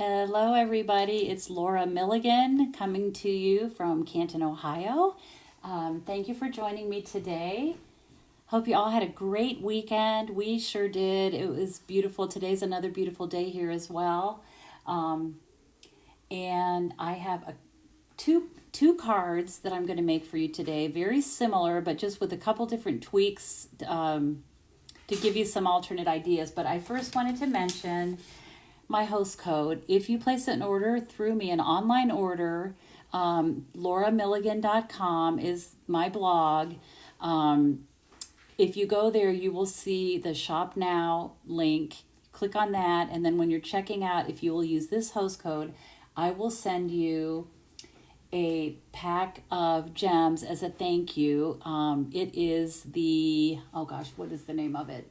Hello, everybody. It's Laura Milligan coming to you from Canton, Ohio. Thank you for joining me today. Hope you all had a great weekend. We sure did. It was beautiful. Today's another beautiful day here as well. And I have two cards that I'm going to make for you today. Very similar, but just with a couple different tweaks to give you some alternate ideas. But I first wanted to mention my host code. If you place an order through me, an online order, lauramilligan.com is my blog. If you go there, you will see the Shop Now link. Click on that, and then when you're checking out, if you will use this host code, I will send you a pack of gems as a thank you. It is what is the name of it?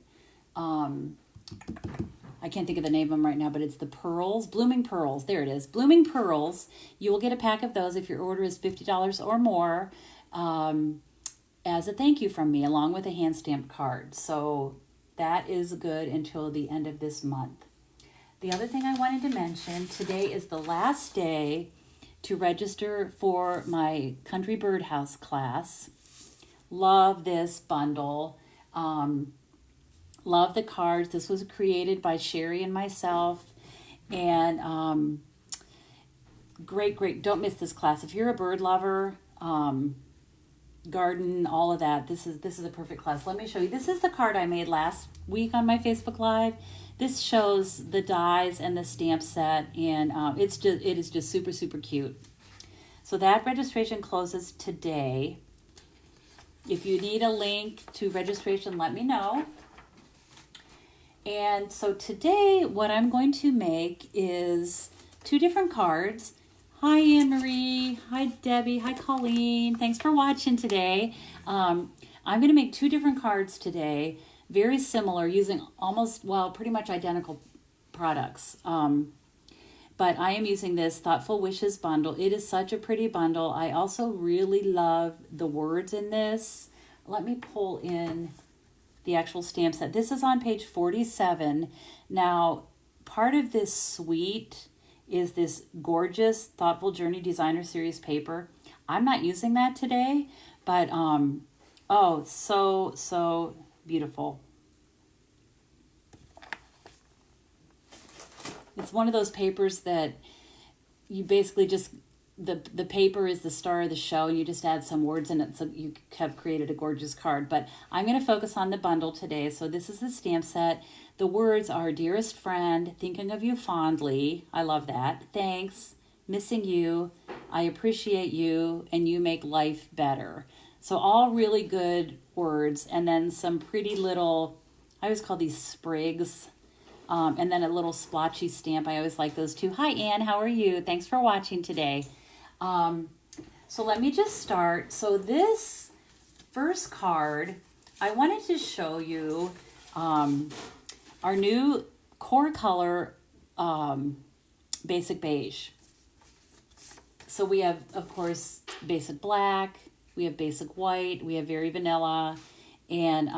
I can't think of the name of them right now, but it's the pearls, Blooming Pearls. There it is, Blooming Pearls. You will get a pack of those if your order is $50 or more as a thank you from me, along with a hand-stamped card. So that is good until the end of this month. The other thing I wanted to mention, today is the last day to register for my Country Birdhouse class. Love this bundle. Love the cards. This was created by Sherry and myself. And great. Don't miss this class. If you're a bird lover, garden, all of that, this is a perfect class. Let me show you. This is the card I made last week on my Facebook Live. This shows the dies and the stamp set, and it is just super, super cute. So that registration closes today. If you need a link to registration, let me know. And so today, what I'm going to make is two different cards. Hi, Anne-Marie. Hi, Debbie. Hi, Colleen. Thanks for watching today. I'm going to make two different cards today, very similar, using pretty much identical products. But I am using this Thoughtful Wishes bundle. It is such a pretty bundle. I also really love the words in this. Let me pull in the actual stamp set. This is on page 47. Now, part of this suite is this gorgeous Thoughtful Journey Designer Series paper. I'm not using that today, but so beautiful. It's one of those papers that you basically just, the paper is the star of the show, and you just add some words in it, so you have created a gorgeous card. But I'm going to focus on the bundle today. So this is the stamp set. The words are: dearest friend, thinking of you fondly. I love that. Thanks. Missing you. I appreciate you, and you make life better. So all really good words, and then some pretty little, I always call these sprigs, and then a little splotchy stamp. I always like those too. Hi, Anne. How are you? Thanks for watching today. So let me just start. So this first card, I wanted to show you our new core color basic beige. So we have, of course, basic black, we have basic white, we have very vanilla, and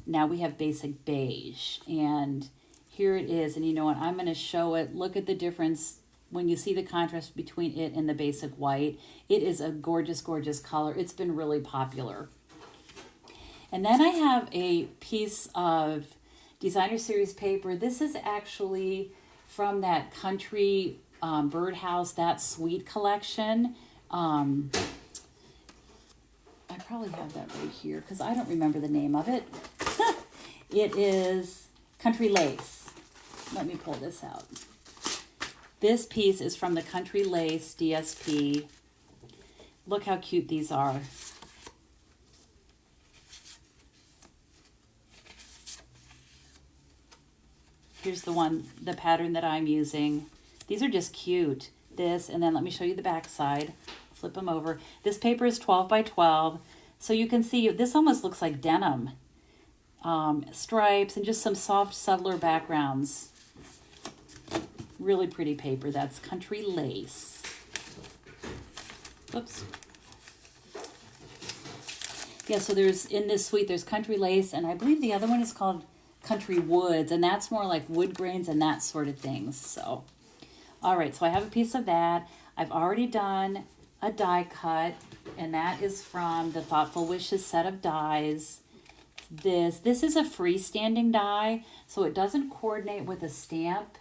now we have basic beige. And here it is, and you know what, I'm going to show it. Look at the difference when you see the contrast between it and the basic white. It is a gorgeous, gorgeous color. It's been really popular. And then I have a piece of Designer Series paper. This is actually from that Country Birdhouse, that Sweet collection. I probably have that right here because I don't remember the name of it. It is Country Lace. Let me pull this out. This piece is from the Country Lace DSP. Look how cute these are. Here's the pattern that I'm using. These are just cute. This, and then let me show you the back side. Flip them over. This paper is 12 by 12. So you can see this almost looks like denim. Stripes and just some soft, subtler backgrounds. Really pretty paper. That's Country Lace. Oops. Yeah, so in this suite, there's Country Lace, and I believe the other one is called Country Woods, and that's more like wood grains and that sort of things. So, All right, so I have a piece of that. I've already done a die cut, and that is from the Thoughtful Wishes set of dies. This is a freestanding die, so it doesn't coordinate with a stamp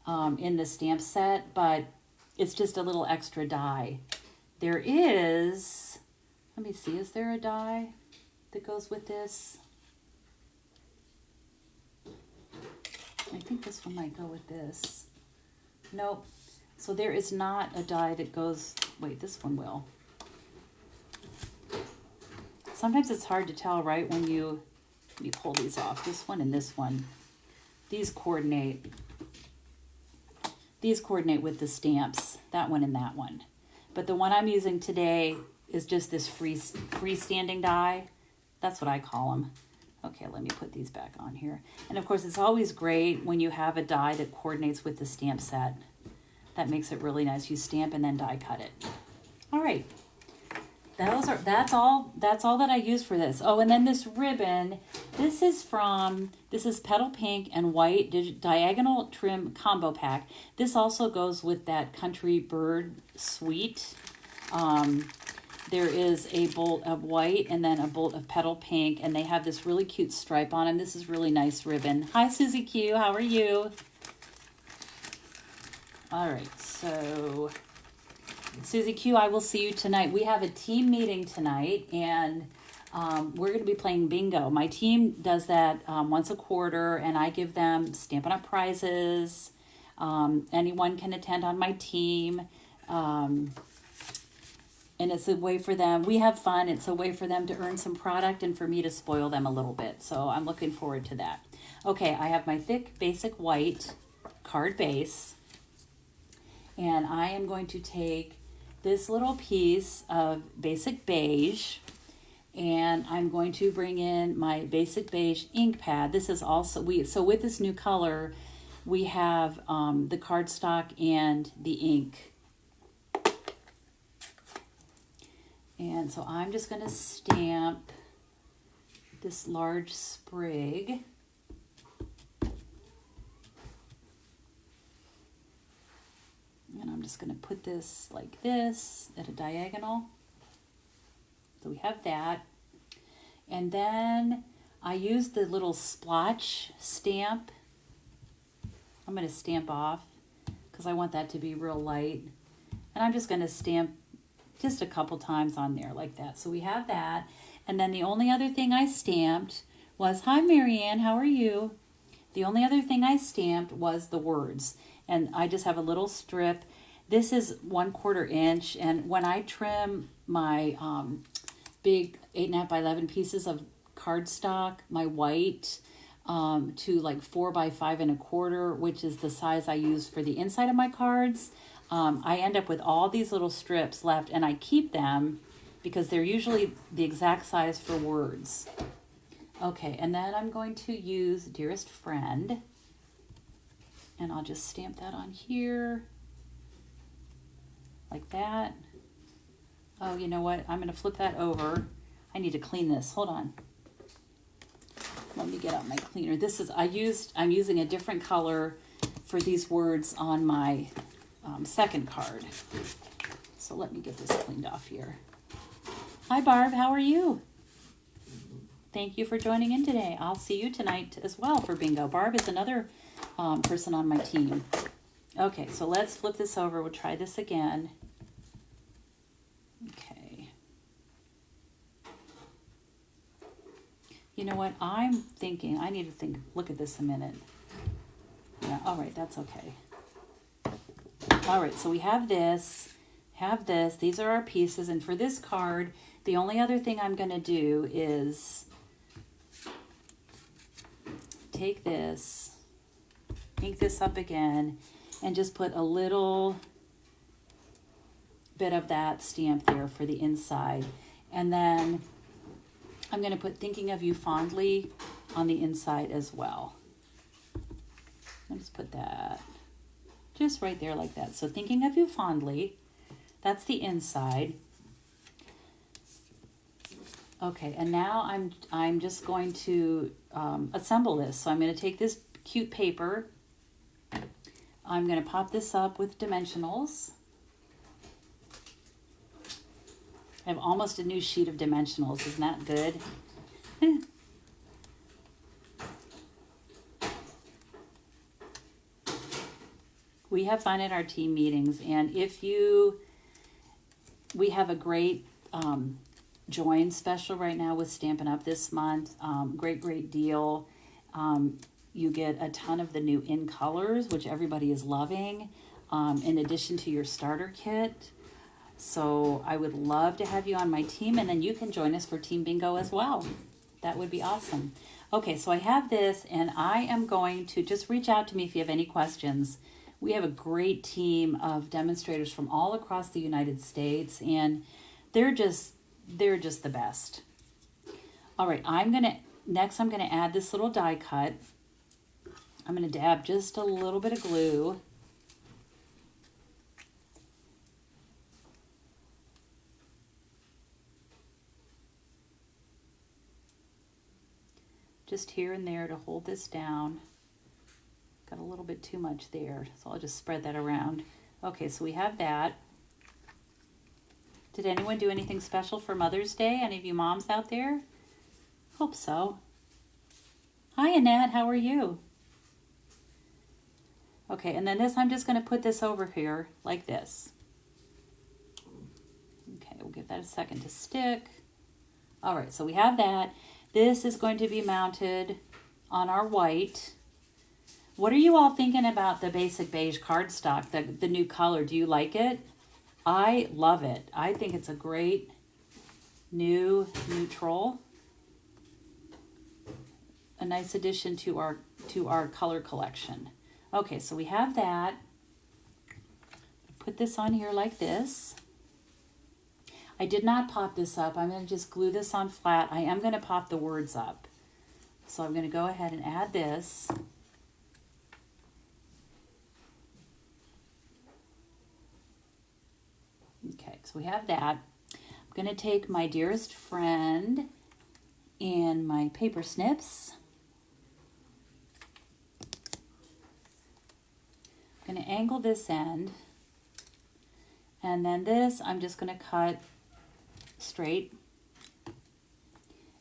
in the stamp set, but it's just a little extra die. There is, let me see, is there a die that goes with this? I think this one might go with this. Nope. So there is not a die that goes, wait, this one will. Sometimes it's hard to tell, right, when you pull these off. This one and this one. These coordinate with the stamps, that one and that one. But the one I'm using today is just this freestanding die. That's what I call them. Okay, let me put these back on here. And of course, it's always great when you have a die that coordinates with the stamp set. That makes it really nice. You stamp and then die cut it. All right. That's all that I use for this. Oh, and then this ribbon, this is Petal Pink and White Diagonal Trim Combo Pack. This also goes with that Country Bird Suite. There is a bolt of white and then a bolt of Petal Pink, and they have this really cute stripe on them. This is really nice ribbon. Hi, Susie Q. How are you? All right, so Susie Q, I will see you tonight. We have a team meeting tonight, and we're going to be playing bingo. My team does that once a quarter, and I give them Stampin' Up! Prizes. Anyone can attend on my team, and it's a way for them. We have fun. It's a way for them to earn some product and for me to spoil them a little bit. So I'm looking forward to that. Okay, I have my thick basic white card base, and I am going to take this little piece of basic beige, and I'm going to bring in my basic beige ink pad. This is also, so with this new color, we have the cardstock and the ink. And so I'm just going to stamp this large sprig. And I'm just going to put this like this at a diagonal. So we have that. And then I use the little splotch stamp. I'm going to stamp off because I want that to be real light. And I'm just going to stamp just a couple times on there like that. So we have that. And then the only other thing I stamped was, hi Marianne, how are you? The only other thing I stamped was the words. And I just have a little strip. This is 1/4 inch. And when I trim my big 8.5 by 11 pieces of cardstock, my white, to like 4 by 5 1/4, which is the size I use for the inside of my cards, I end up with all these little strips left, and I keep them because they're usually the exact size for words. Okay, and then I'm going to use Dearest Friend, and I'll just stamp that on here like that. Oh, you know what? I'm going to flip that over. I need to clean this. Hold on. Let me get out my cleaner. This is, I'm using a different color for these words on my second card. So let me get this cleaned off here. Hi Barb, how are you? Thank you for joining in today. I'll see you tonight as well for bingo. Barb is another person on my team. Okay, so let's flip this over. We'll try this again. Okay. You know what? I'm thinking, I need to look at this a minute. Yeah, all right, that's okay. All right, so we have this, these are our pieces, and for this card, the only other thing I'm going to do is take this, ink this up again, and just put a little bit of that stamp there for the inside. And then I'm going to put Thinking of You Fondly on the inside as well. I'll just put that just right there like that. So Thinking of You Fondly, that's the inside. Okay, and now I'm just going to assemble this. So I'm going to take this cute paper. I'm going to pop this up with dimensionals. I have almost a new sheet of dimensionals. Isn't that good? We have fun at our team meetings, and we have a great join special right now with Stampin' Up this month. Great deal. You get a ton of the new in colors, which everybody is loving, in addition to your starter kit. So I would love to have you on my team, and then you can join us for Team Bingo as well. That would be awesome. Okay, so I have this, and I am going to just reach out to me if you have any questions. We have a great team of demonstrators from all across the United States, and they're just the best. All right, next I'm gonna add this little die cut. I'm gonna dab just a little bit of glue. Just here and there to hold this down. Got a little bit too much there, so I'll just spread that around. Okay, so we have that. Did anyone do anything special for Mother's Day? Any of you moms out there? Hope so. Hi, Annette, how are you? Okay, and then I'm just going to put this over here like this. Okay, we'll give that a second to stick. All right, so we have that. This is going to be mounted on our white. What are you all thinking about the basic beige cardstock, the new color? Do you like it? I love it. I think it's a great new neutral. A nice addition to our color collection. Okay, so we have that. Put this on here like this. I did not pop this up. I'm going to just glue this on flat. I am going to pop the words up. So I'm going to go ahead and add this. Okay, so we have that. I'm going to take my dearest friend and my paper snips. I'm going to angle this end. And then this, I'm just going to cut straight.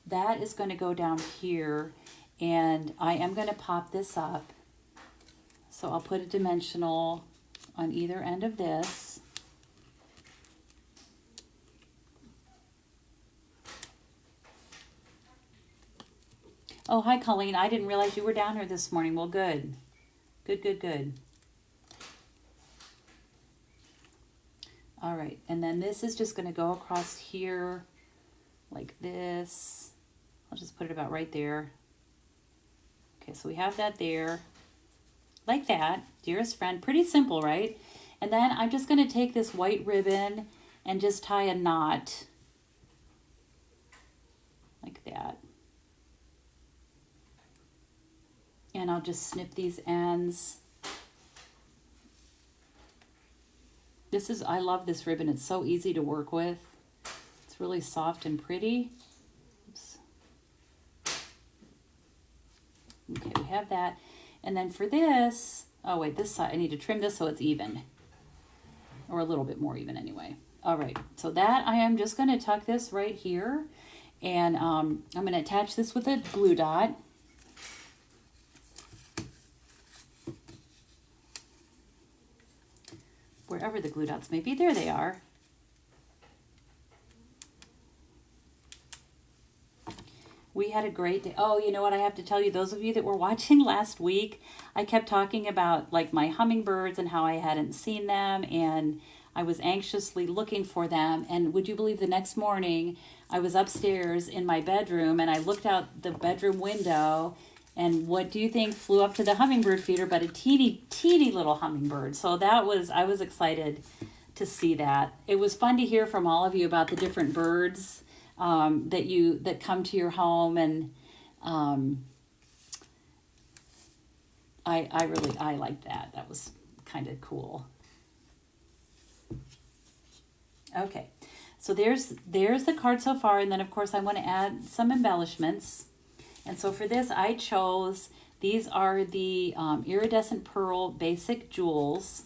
That is going to go down here, and I am going to pop this up. So I'll put a dimensional on either end of this. Oh, hi, Colleen. I didn't realize you were down here this morning. Well, good. Good. All right, and then this is just going to go across here like this. I'll just put it about right there. Okay, so we have that there. Like that, dearest friend. Pretty simple, right? And then I'm just going to take this white ribbon and just tie a knot like that. And I'll just snip these ends. I love this ribbon. It's so easy to work with. It's really soft and pretty. Oops. Okay, we have that. And then for this, oh wait, this side, I need to trim this so it's even. Or a little bit more even anyway. All right, so that I am just gonna tuck this right here. And I'm gonna attach this with a glue dot. Wherever the glue dots may be, there they are. We had a great day. Oh, you know what I have to tell you, those of you that were watching last week, I kept talking about like my hummingbirds and how I hadn't seen them, and I was anxiously looking for them. And would you believe the next morning I was upstairs in my bedroom and I looked out the bedroom window, and what do you think flew up to the hummingbird feeder but a teeny little hummingbird. So I was excited to see that. It was fun to hear from all of you about the different birds that come to your home, and I liked that. That was kind of cool. Okay, so there's the card so far, and then of course I want to add some embellishments. And so for this, I chose These are the iridescent pearl basic jewels.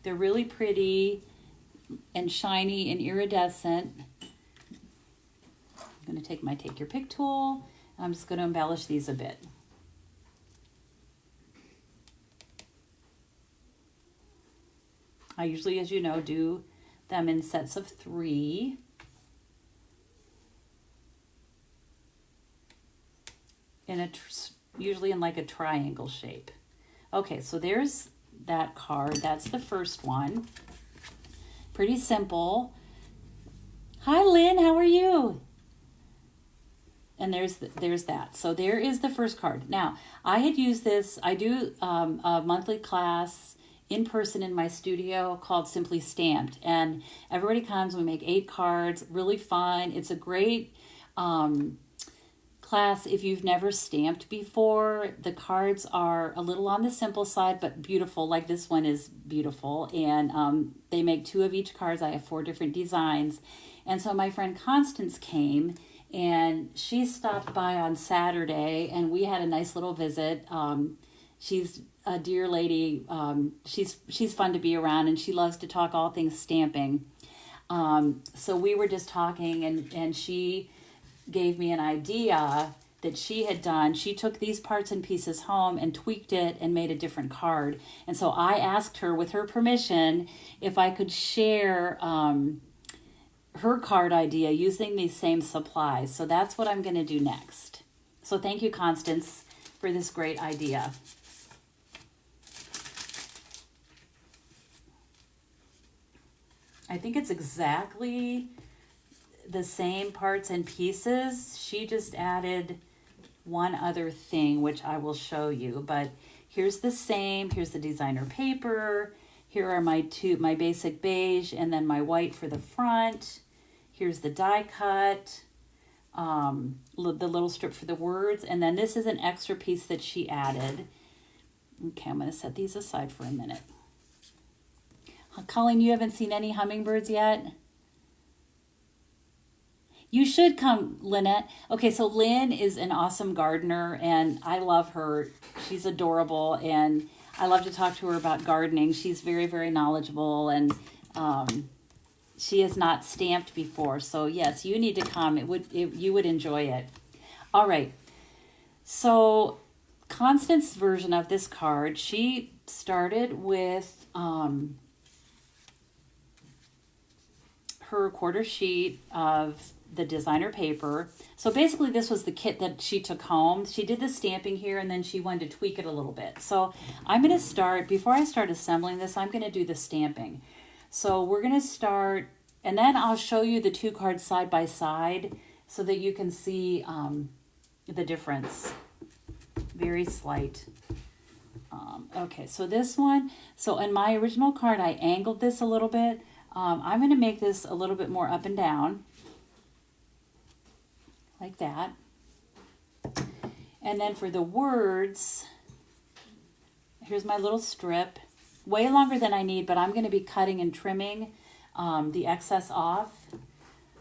They're really pretty and shiny and iridescent. I'm going to take my Take Your Pick tool. I'm just going to embellish these a bit. I usually, as you know, do them in sets of 3. Usually in like a triangle shape. Okay, so there's that card. That's the first one. Pretty simple. Hi, Lynn. How are you? And there's that. So there is the first card. Now, I had used this. I do a monthly class in person in my studio called Simply Stamped. And everybody comes. We make 8 cards. Really fun. It's a great class if you've never stamped before. The cards are a little on the simple side, but beautiful. Like this one is beautiful. And they make 2 of each cards. I have 4 different designs. And so my friend Constance came, and she stopped by on Saturday, and we had a nice little visit. She's a dear lady. She's fun to be around, and she loves to talk all things stamping. So we were just talking, and she gave me an idea that she had done. She took these parts and pieces home and tweaked it and made a different card. And so I asked her, with her permission, if I could share her card idea using these same supplies. So that's what I'm going to do next. So thank you, Constance, for this great idea. I think it's exactly the same parts and pieces. She just added one other thing, which I will show you. But here's the same. Here's the designer paper. Here are my basic beige and then my white for the front. Here's the die cut, the little strip for the words. And then this is an extra piece that she added. Okay, I'm going to set these aside for a minute. Colleen, you haven't seen any hummingbirds yet? You should come, Lynette. Okay, so Lynn is an awesome gardener, and I love her. She's adorable, and I love to talk to her about gardening. She's very, very knowledgeable, and she has not stamped before. So yes, you need to come. You would enjoy it. All right. So Constance's version of this card, she started with her quarter sheet of the designer paper. So basically this was the kit that she took home. She did the stamping here, and then she wanted to tweak it a little bit. So I'm going to start, before I start assembling this, I'm going to do the stamping. So we're going to start, and then I'll show you the 2 cards side by side so that you can see the difference. Very slight. Okay, so this one, so in my original card, I angled this a little bit. I'm going to make this a little bit more up and down, like that. And then for the words, here's my little strip, way longer than I need, but I'm going to be cutting and trimming the excess off.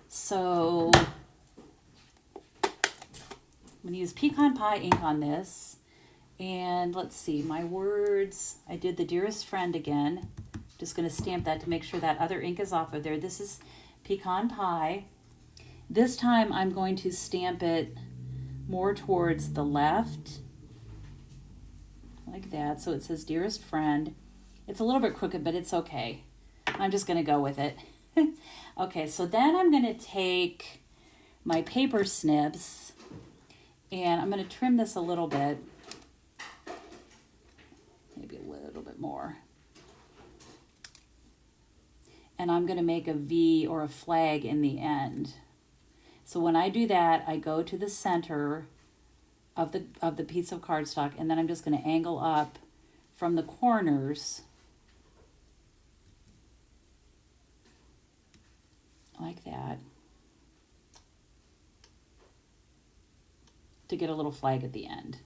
So I'm going to use pecan pie ink on this. And let's see, my words, I did the dearest friend again. Just going to stamp that to make sure that other ink is off of there. This is pecan pie. This time I'm going to stamp it more towards the left, like that. So it says dearest friend. It's a little bit crooked, but it's okay. I'm just going to go with it. Okay, so then I'm going to take my paper snips, and I'm going to trim this a little bit. Maybe a little bit more. And I'm going to make a V or a flag in the end. So when I do that, I go to the center of the piece of cardstock, and then I'm just going to angle up from the corners like that to get a little flag at the end.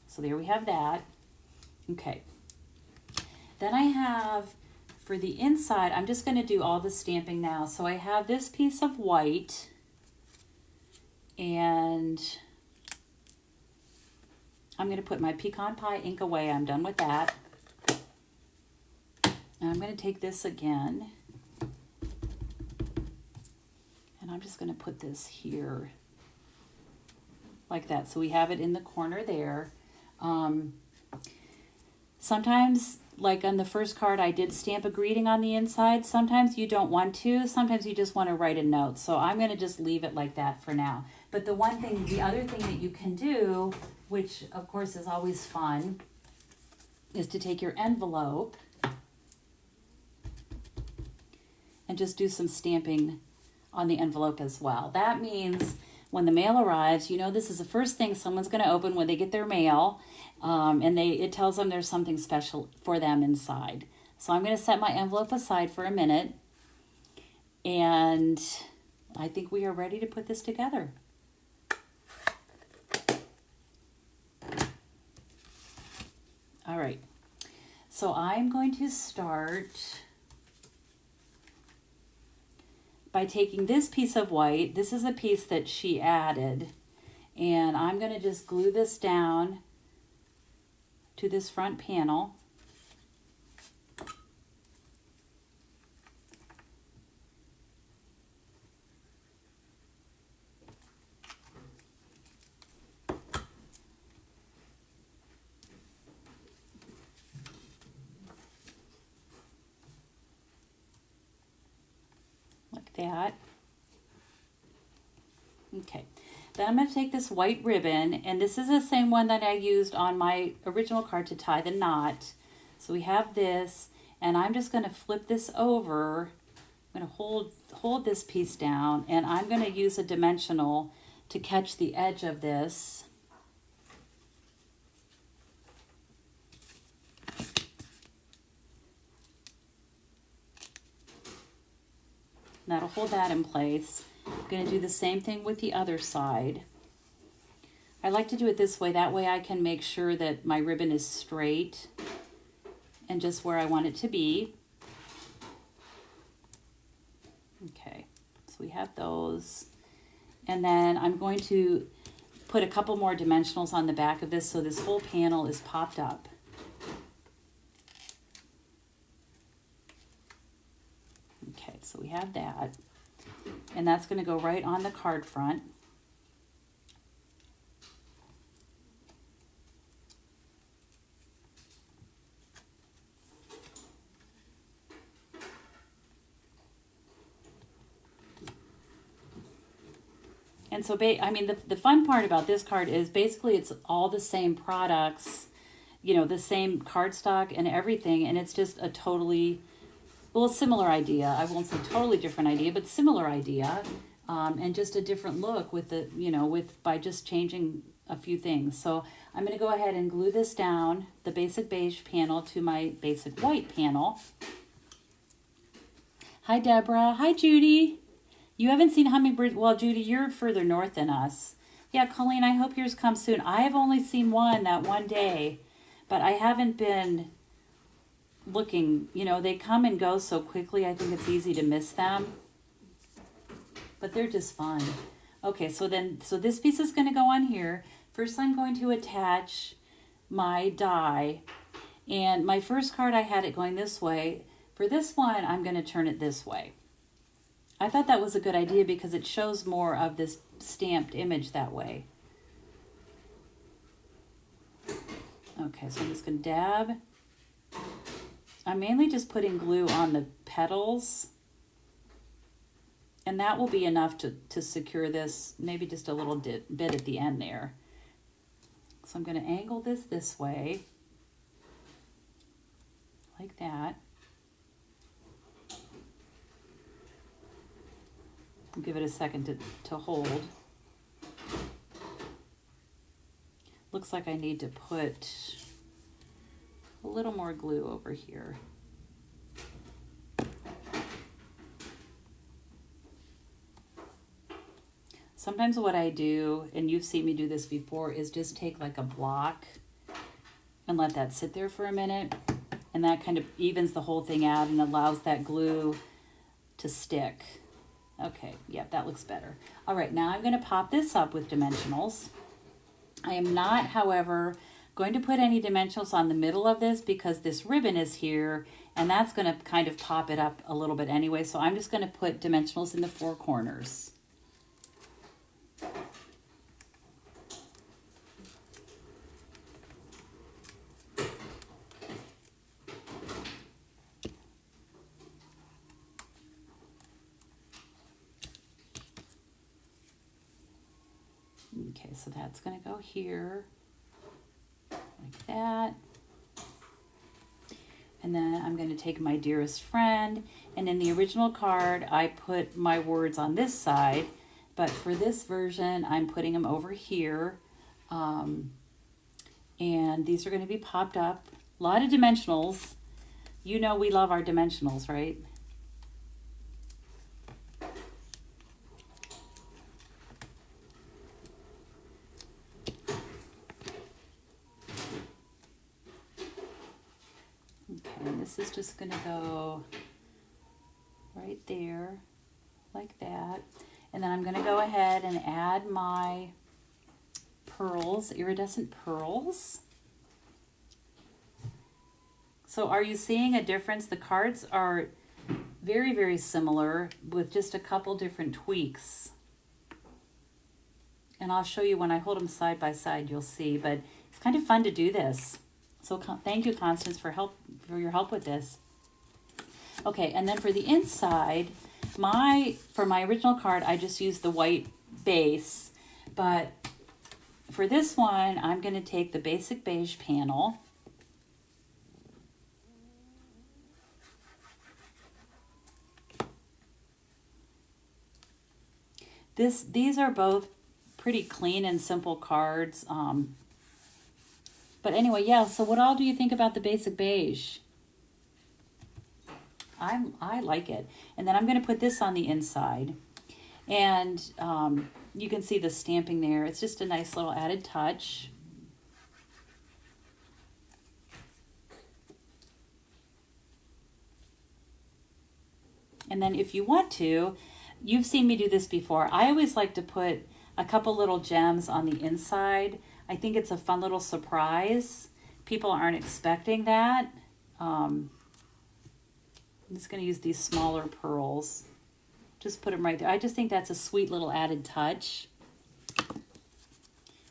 So there we have that. Okay. Then I have, for the inside, I'm just going to do all the stamping now. So I have this piece of white, and I'm going to put my pecan pie ink away. I'm done with that. And I'm going to take this again. And I'm just going to put this here like that. So we have it in the corner there. Sometimes, like on the first card, I did stamp a greeting on the inside. Sometimes you don't want to. Sometimes you just want to write a note. So I'm going to just leave it like that for now. But the other thing that you can do, which of course is always fun, is to take your envelope and just do some stamping on the envelope as well. That means when the mail arrives, you know this is the first thing someone's going to open when they get their mail, and it tells them there's something special for them inside. So I'm going to set my envelope aside for a minute, and I think we are ready to put this together. All right, so I'm going to start by taking this piece of white. This is a piece that she added, and I'm going to just glue this down to this front panel. Like that. Okay. Then I'm going to take this white ribbon, and this is the same one that I used on my original card to tie the knot. So we have this, and I'm just going to flip this over. I'm going to hold this piece down, and I'm going to use a dimensional to catch the edge of this. And that'll hold that in place. I'm going to do the same thing with the other side. I like to do it this way. That way I can make sure that my ribbon is straight and just where I want it to be. Okay, so we have those. And then I'm going to put a couple more dimensionals on the back of this so this whole panel is popped up. Okay, so we have that. And that's going to go right on the card front. And so, I mean, the fun part about this card is basically it's all the same products, you know, the same cardstock and everything, and it's just a totally, well, a similar idea. I won't say totally different idea, but similar idea, and just a different look with the, you know, by just changing a few things. So I'm going to go ahead and glue this down, the basic beige panel, to my basic white panel. Hi, Deborah. Hi, Judy. You haven't seen hummingbird. Well, Judy, you're further north than us. Yeah, Colleen, I hope yours comes soon. I have only seen one that one day, but I haven't been looking. You know, they come and go so quickly, I think it's easy to miss them. But they're just fun. Okay, so this piece is going to go on here. First, I'm going to attach my die. And my first card, I had it going this way. For this one, I'm going to turn it this way. I thought that was a good idea because it shows more of this stamped image that way. Okay, so I'm just going to dab. I'm mainly just putting glue on the petals. And that will be enough to secure this, maybe just a little bit at the end there. So I'm going to angle this way, like that. Give it a second to hold. Looks like I need to put a little more glue over here. Sometimes what I do, and you've seen me do this before, is just take like a block and let that sit there for a minute. And that kind of evens the whole thing out and allows that glue to stick. Okay, yeah, that looks better. All right, now I'm going to pop this up with dimensionals. I am not, however, going to put any dimensionals on the middle of this because this ribbon is here and that's going to kind of pop it up a little bit anyway. So I'm just going to put dimensionals in the four corners. Okay, so that's going to go here, like that. And then I'm going to take my dearest friend, and in the original card, I put my words on this side, but for this version, I'm putting them over here. And these are going to be popped up. A lot of dimensionals. You know we love our dimensionals, right? And this is just going to go right there, like that. And then I'm going to go ahead and add my pearls, iridescent pearls. So are you seeing a difference? The cards are very, very similar with just a couple different tweaks. And I'll show you when I hold them side by side, you'll see. But it's kind of fun to do this. So thank you, Constance, for your help with this. Okay, and then for the inside, for my original card, I just used the white base. But for this one, I'm going to take the basic beige panel. These are both pretty clean and simple cards. But anyway, yeah, so what all do you think about the basic beige? I like it. And then I'm going to put this on the inside. And you can see the stamping there. It's just a nice little added touch. And then if you want to, you've seen me do this before. I always like to put a couple little gems on the inside. I think it's a fun little surprise. People aren't expecting that. I'm just going to use these smaller pearls. Just put them right there. I just think that's a sweet little added touch.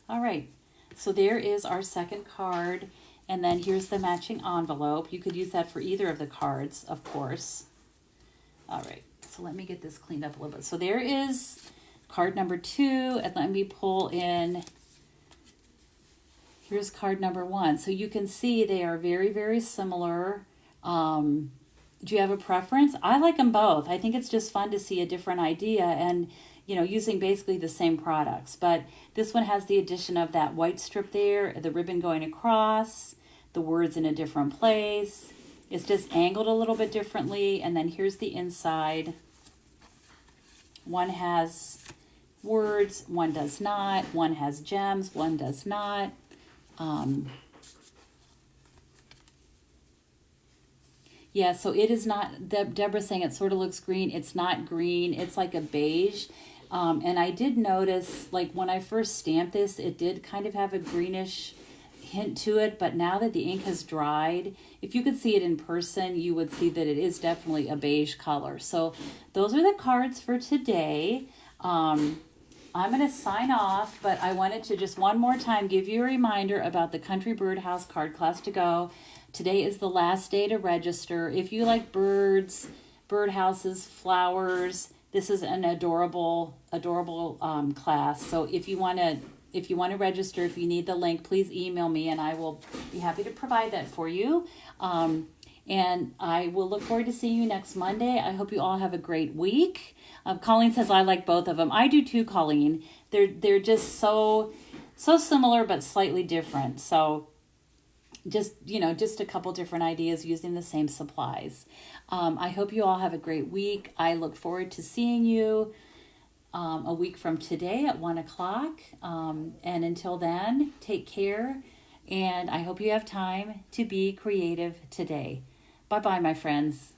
All right, so there is our second card. And then here's the matching envelope. You could use that for either of the cards, of course. All right, so let me get this cleaned up a little bit. So there is card number 2, and let me pull in. Here's card number 1. So you can see they are very, very similar. Do you have a preference? I like them both. I think it's just fun to see a different idea and, you know, using basically the same products. But this one has the addition of that white strip there, the ribbon going across, the words in a different place. It's just angled a little bit differently. And then here's the inside. One has words, one does not. One has gems, one does not. Yeah, so it is not, Deborah's saying it sort of looks green. It's not green. It's like a beige. And I did notice, like when I first stamped this, it did kind of have a greenish hint to it. But now that the ink has dried, if you could see it in person, you would see that it is definitely a beige color. So those are the cards for today. I'm going to sign off, but I wanted to just one more time give you a reminder about the Country Birdhouse Card Class to Go. Today is the last day to register. If you like birds, birdhouses, flowers, this is an adorable class. So if you want to register, if you need the link, please email me and I will be happy to provide that for you. And I will look forward to seeing you next Monday. I hope you all have a great week. Colleen says I like both of them. I do too, Colleen. They're just so similar but slightly different. So just a couple different ideas using the same supplies. I hope you all have a great week. I look forward to seeing you a week from today at 1 o'clock. And until then, take care. And I hope you have time to be creative today. Bye-bye, my friends.